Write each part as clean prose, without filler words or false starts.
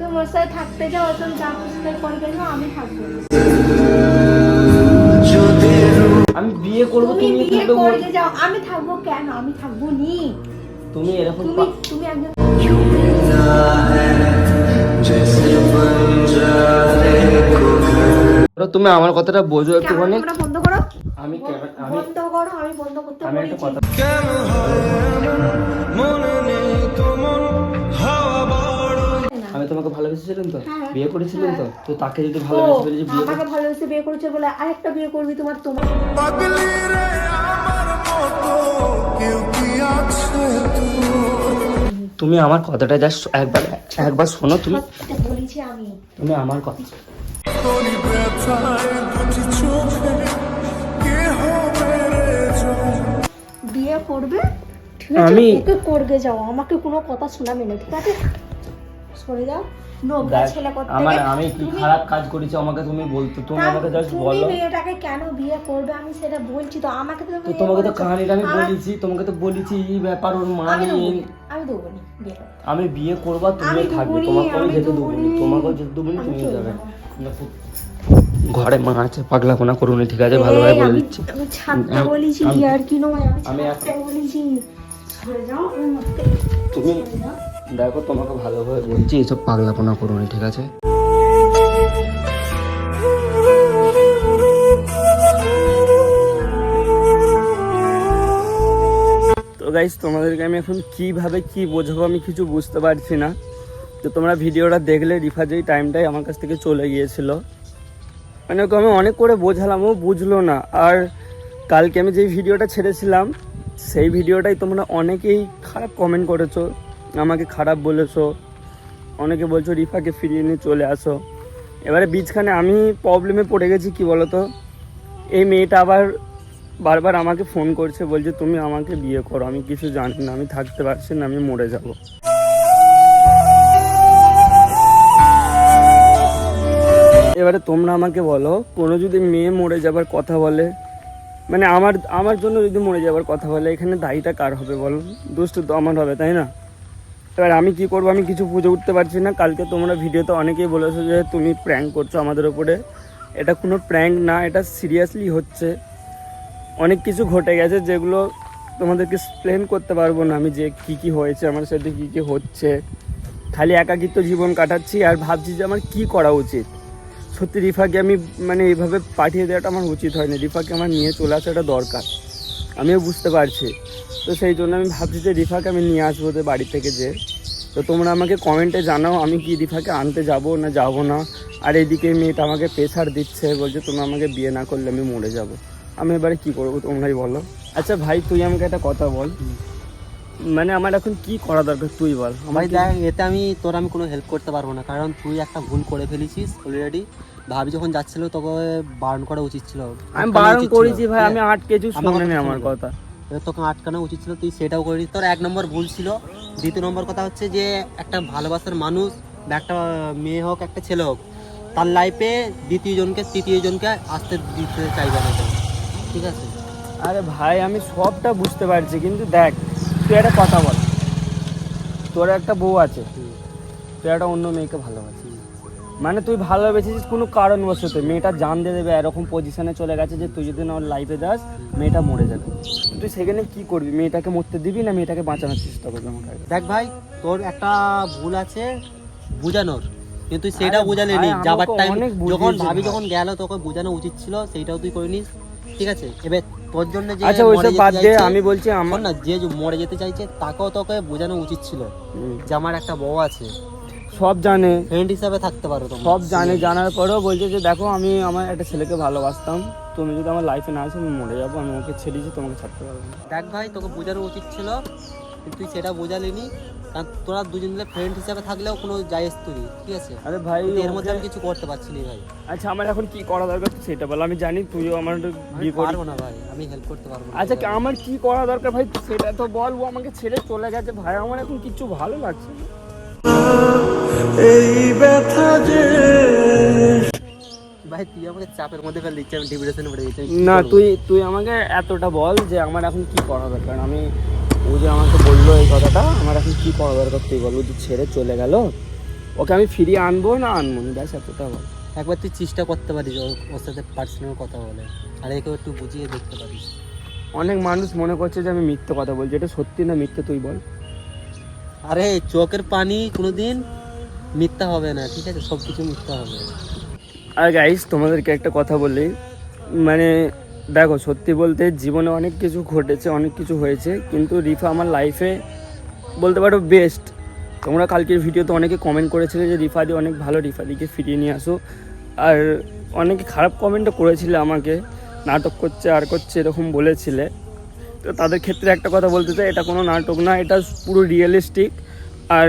তোমার সাথে থাকতে যাও, তুমি যা খুশি তাই করবে না, আমি থাকবো। আমি বিয়ে করব, তুমি বিয়ে করতে যাও, আমি থাকবো কেন? আমি থাকবো নি। তুমি এরকম তুমি একজন তুমি আমার কথাটা বোঝো একটুখানি। বন্ধ করো, আমি বন্ধ করো, আমি বন্ধ করতে আমি একটা কথা, আমি তোমাকে ভালোবেসেছিলাম তো, বিয়ে করেছিলাম তো, তো তাকে যদি ভালোবেসে ফেলি, বিয়ে আমাকে ভালোবেসে বিয়ে করেছে বলে আরেকটা বিয়ে করবি? তোমার তুমি আমার কথাটা জাস্ট একবার শোনো। তুমি বলেছি আমি, তুমি আমার কথা, বিয়ে করবে ঠিক আছে, আমি ওকে করবে যাও, আমাকে কোনো কথা শোনাবে না, ঠিক আছে? সরে যাও। আমি কি খারাপ কাজ করেছি আমাকে তুমি বলতো? তুমি আমাকে জাস্ট বলো মেয়েটাকে কেন বিয়ে করবে, আমি সেটা বলছি তো। আমাকে তো তোমাকে তো কাহিনীটা আমি বলেছি, তোমাকে তো বলেছি এই ব্যাপার। ওর মা আমি দেবো না বিয়ে করতে। আমি বিয়ে করবো, তুমি থাকবে, তোমাকে আমি যেতে দেবো না, তোমাকে যেতে দেবো না, তুমি যাবে। ঘরে মা আছে, পাগলাপনা করুন, ঠিক আছে? ভালোভাবে বলে দিচ্ছি। আমি ছাড়তে বলেছি আর কি নয়, আমি ছাড়তে বলেছি। সরে যাও। তুমি দেখো, তোমাকে ভালোভাবে বলছি, এসব পাগলাপনা করুন, ঠিক আছে? তো গাইস, তোমাদেরকে আমি এখন কিভাবে কি বোঝাবো আমি কিছু বুঝতে পারছি না। তো তোমরা ভিডিওটা দেখলে, রিফা যেই টাইমটাই আমার কাছ থেকে চলে গিয়েছিল, মানে ওকে আমি অনেক করে বোঝালাম, ও বুঝলো না। আর কালকে আমি যেই ভিডিওটা ছেড়েছিলাম, সেই ভিডিওটাই তোমরা অনেকেই খারাপ কমেন্ট করেছো, আমাকে খারাপ বলেছো, অনেকে বলছো রিফাকে ফিরিয়ে নিয়ে চলে আসো। এবারে বীজখানে আমি প্রবলেমে পড়ে গেছি, কি বলতো? এই মেয়েটা আবার বারবার আমাকে ফোন করছে, বলছে তুমি আমাকে বিয়ে করো। আমি কিছু জানি না, আমি থাকতে পারছি না, আমি মরে যাব। এবারে তোমরা আমাকে বলো, কোনো যদি মেয়ে মরে যাবার কথা বলে, মানে আমার জন্য যদি মরে যাবার কথা বলে, এখানে দায়ীটা কার হবে বলো? দোষ তো আমার হবে, তাই না? এবার আমি কি করবো, আমি কিছু বুঝে উঠতে পারছি না। কালকে তোমরা ভিডিওতে অনেকেই বলেছো যে তুমি প্র্যাঙ্ক করছো আমাদের ওপরে। এটা কোনো প্র্যাঙ্ক না, এটা সিরিয়াসলি হচ্ছে। অনেক কিছু ঘটে গেছে যেগুলো তোমাদেরকে এক্সপ্লেন করতে পারবো না আমি, যে কি কি হয়েছে আমার সাথে, কি কি হচ্ছে। খালি একাকিত্ব জীবন কাটাচ্ছি আর ভাবছি যে আমার কি করা উচিত। সত্যি রিফাকে আমি মানে এইভাবে পাঠিয়ে দেওয়াটা আমার উচিত হয়নি, রিফাকে আমার নিয়ে চলে আসাটা দরকার, আমিও বুঝতে পারছি। তো সেই জন্য আমি ভাবছি যে রিফাকে আমি নিয়ে আসবো ওদের বাড়ি থেকে। যে তো তোমরা আমাকে কমেন্টে জানাও, আমি কি রিফাকে আনতে যাবো না যাবো না। আর এইদিকে মেয়েটা আমাকে প্রেশার দিচ্ছে, বলছে তুমি আমাকে বিয়ে না করলে আমি মরে যাব। আমি এবারে কি করবো তোমরাই বলো। আচ্ছা ভাই, তুই আমাকে একটা কথা বল, মানে আমার এখন কি করা দরকার তুই বল। ভাই দেখ, এতে আমি কোনো হেল্প করতে পারবো না, কারণ তুই একটা ভুল করে ফেলেছিস অলরেডি। ভাবি যখন যাচ্ছিল তোকে বারণ করা উচিত ছিল। আমি বারণ করেছি ভাই, আমি আটকেছি, শুনে নে আমার কথা। তোকে আটকানো উচিত ছিল, তুই সেটাও করিস। তোর 1 নম্বর ভুল ছিল। 2 নম্বর কথা হচ্ছে যে একটা ভালোবাসার মানুষ বা একটা মেয়ে হোক একটা ছেলে হোক, তার লাইফে দ্বিতীয় জনকে তৃতীয় জনকে আসতে দিতে চাইবে না, ঠিক আছে? আরে ভাই, আমি সবটা বুঝতে পারছি, কিন্তু দেখ তুই একটা কথা বল, তোর একটা বউ আছে, তুই একটা অন্য মেয়েকে ভালোবাসিস, মানে তুই ভালোবেসেছিস কোনো কারণবশত, মেয়েটা জান দিয়ে দেবে, এরকম পজিশনে চলে গেছে যে তুই যদি না ওর লাইফে যাস মেয়েটা মরে যাবে। তুই সেখানে কি করবি? মেয়েটাকে মরতে দিবি না মেয়েটাকে বাঁচানোর চেষ্টা করবি? আমাকে দেখ ভাই, তোর একটা ভুল আছে বুঝানোর, কিন্তু তুই সেটাও বুঝালিনি। যাবার টাইম যখন গেল তোকে বোঝানো উচিত ছিল, সেইটাও তুই করিনিস, ঠিক আছে? এবার তোর জন্য যে আচ্ছা ওইসব বাদ দে, আমি বলছি আমার না, যে মরে যেতে চাইছে তাকেও তোকে বোঝানো উচিত ছিল যে আমার একটা বউ আছে। সব জানে, ফ্রেন্ড হিসাবে থাকতে পারো তোমরা, সব জানে, জানার পরেও বলছে যে দেখো আমি আমার একটা ছেলেকে ভালোবাসতাম, তুমি যদি আমার লাইফে না আসো আমি মরে যাবো, আমি ওকে ছেড়েছি, তোমাকে ছাড়তে পারবো না। দেখ ভাই, তোকে বোঝানো উচিত ছিল, কিন্তু তুই সেটা বোঝালিনি। কারণ তোরা দুজন মিলে ফ্রেন্ড হিসাবে থাকলেও কোনো জায়েজ তুই, ঠিক আছে? আরে ভাই, এর মধ্যে আমি কিছু করতে পারছি না ভাই। আচ্ছা আমার এখন কি করা দরকার সেটা বল, আমি জানি তুইও আমার বিয়ে পারবো না ভাই, আমি হেল্প করতে পারবো না। আচ্ছা আমার কি করা দরকার ভাই সেটা তো বল। ও আমাকে ছেড়ে চলে গেছে ভাই, আমার এখন কিছু ভালো লাগছে না। এই ব্যথা যে ভাই, তুই আমাকে চাপের মধ্যে ফেলে দিচ্ছিস, আমি ডিপ্রেশনে পড়ে গেছি। না তুই আমাকে এতটা বল যে আমার এখন কি করা দরকার। আমি ও যে আমাকে বললো এই কথাটা, আমার এখন কি করা দরকার তুই বল। ও যে ছেড়ে চলে গেল, ওকে আমি ফিরিয়ে আনবো না আনবো না, ব্যাস এতটা বল। একবার তুই চেষ্টা করতে পারিস ওর সাথে পার্সোনাল কথা বলে, আর একেও একটু বুঝিয়ে দেখতে পারিস। অনেক মানুষ মনে করছে যে আমি মিথ্যে কথা বলছি, এটা সত্যি না মিথ্যে তুই বল। আরে চোখের পানি কোনোদিন মিথ্যা হবে না, ঠিক আছে, সব কিছু মিথ্যা হবে। আর গাইস তোমাদেরকে একটা কথা বলি, মানে দেখো সত্যি বলতে জীবনে অনেক কিছু ঘটেছে, অনেক কিছু হয়েছে, কিন্তু রিফা আমার লাইফে বলতে পারো বেস্ট। তোমরা কালকের ভিডিওতে অনেকে কমেন্ট করেছিলে যে রিফাদি অনেক ভালো, রিফাদিকে ফিরিয়ে নিয়ে আসো। আর অনেকে খারাপ কমেন্টও করেছিলে আমাকে, নাটক করছে আর করছে এরকম বলেছিলে। তো তাদের ক্ষেত্রে একটা কথা বলতে চাই, এটা কোনো নাটক না, এটা পুরো রিয়েলিস্টিক। আর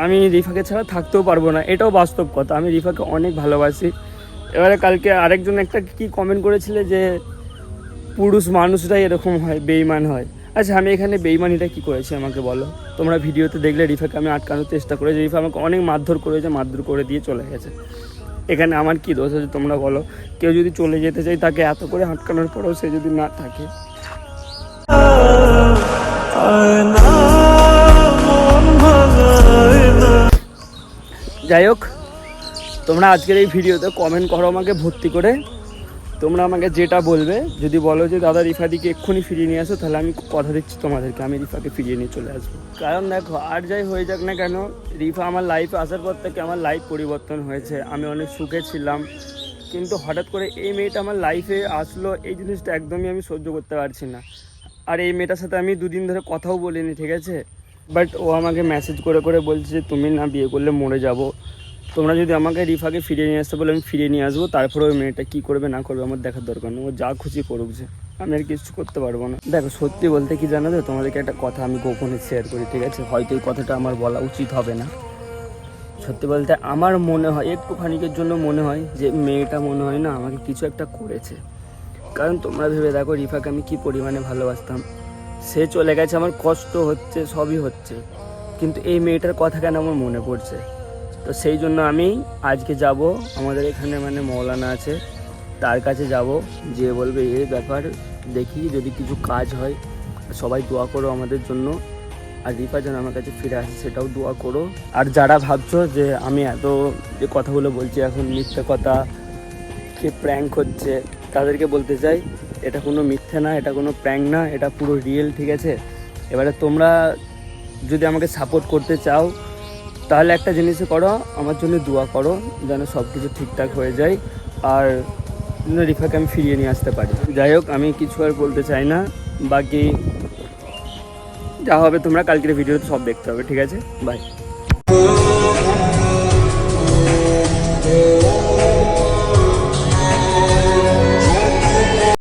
আমি রিফাকে ছাড়া থাকতেও পারবো না, এটাও বাস্তব কথা। আমি রিফাকে অনেক ভালোবাসি। এবারে কালকে আরেকজন একটা কি কমেন্ট করেছিলে যে পুরুষ মানুষরাই এরকম হয়, বেইমান হয়। আচ্ছা আমি এখানে বেইমানিটা কি করেছি আমাকে বলো। তোমরা ভিডিওতে দেখলে রিফাকে আমি আটকানোর চেষ্টা করেছি, রিফা আমাকে অনেক মারধর করেছে, মারধর করে দিয়ে চলে গেছে। এখানে আমার কি দোষ আছে তোমরা বলো। কেউ যদি চলে যেতে চাই তাকে এত করে আটকানোর পরেও সে যদি না থাকে। যাই হোক, তোমরা আজকের এই ভিডিওতে কমেন্ট করো আমাকে ভর্তি করে, তোমরা আমাকে যেটা বলবে। যদি বলো যে দাদা রিফাদিকে এক্ষুনি ফিরিয়ে নিয়ে আসো, তাহলে আমি কথা দিচ্ছি তোমাদেরকে, আমি রিফাকে ফিরিয়ে নিয়ে চলে আসবো। কারণ দেখো আর যাই হয়ে যাক না কেন, রিফা আমার লাইফে আসার পর থেকে আমার লাইফ পরিবর্তন হয়েছে। আমি অনেক সুখে ছিলাম, কিন্তু হঠাৎ করে এই মেয়েটা আমার লাইফে আসলো, এই জিনিসটা একদমই আমি সহ্য করতে পারছি না। আর এই মেয়েটার সাথে আমি দুদিন ধরে কথাও বলিনি, ঠিক আছে, বাট ও আমাকে মেসেজ করে করে বলছে যে তুমি না বিয়ে করলে মরে যাবো। তোমরা যদি আমাকে রিফাকে ফিরিয়ে নিয়ে আসতে বলে আমি ফিরিয়ে নিয়ে আসবো, তারপরে ওই মেয়েটা কী করবে না করবে আমার দেখার দরকার নেই, ও যা খুশি করুক, যে আমি আর কিছু করতে পারবো না। দেখো সত্যি বলতে কি জানো তো, তোমাদেরকে একটা কথা আমি গোপনে শেয়ার করি, ঠিক আছে, হয়তো এই কথাটা আমার বলা উচিত হবে না। সত্যি বলতে আমার মনে হয় একটুখানিকের জন্য মনে হয় যে মেয়েটা মনে হয় না আমাকে কিছু একটা করেছে। কারণ তোমরা ভেবে দেখো রিফাকে আমি কী পরিমাণে ভালোবাসতাম, সে চলে গেছে, আমার কষ্ট হচ্ছে, সবই হচ্ছে, কিন্তু এই মেয়েটার কথা কেন আমার মনে পড়ছে। তো সেই জন্য আমি আজকে যাব, আমাদের এখানে মানে মৌলানা আছে, তার কাছে যাব, যে বলবে এই ব্যাপার, দেখি যদি কিছু কাজ হয়। সবাই দোয়া করো আমাদের জন্য, আর রিফা যেন আমার কাছে ফিরে আসে সেটাও দোয়া করো। আর যারা ভাবছো যে আমি এত যে কথাগুলো বলছি এখন মিথ্যে কথা, কে প্র্যাঙ্ক হচ্ছে, তাদেরকে বলতে চাই এটা কোনো মিথ্যে না, এটা কোনো প্র্যাঙ্ক না, এটা পুরো রিয়েল, ঠিক আছে। এবারে তোমরা যদি আমাকে সাপোর্ট করতে চাও তাহলে একটা জিনিসই করো, আমার জন্য দোয়া করো যেন সব কিছু ঠিকঠাক হয়ে যায়, আর রিফাকে আমি ফিরিয়ে নিয়ে আসতে পারি। যাই হোক, আমি কিছু আর বলতে চাই না, বাকি যা হবে তোমরা কালকের ভিডিওতে সব দেখতে হবে, ঠিক আছে, বাই।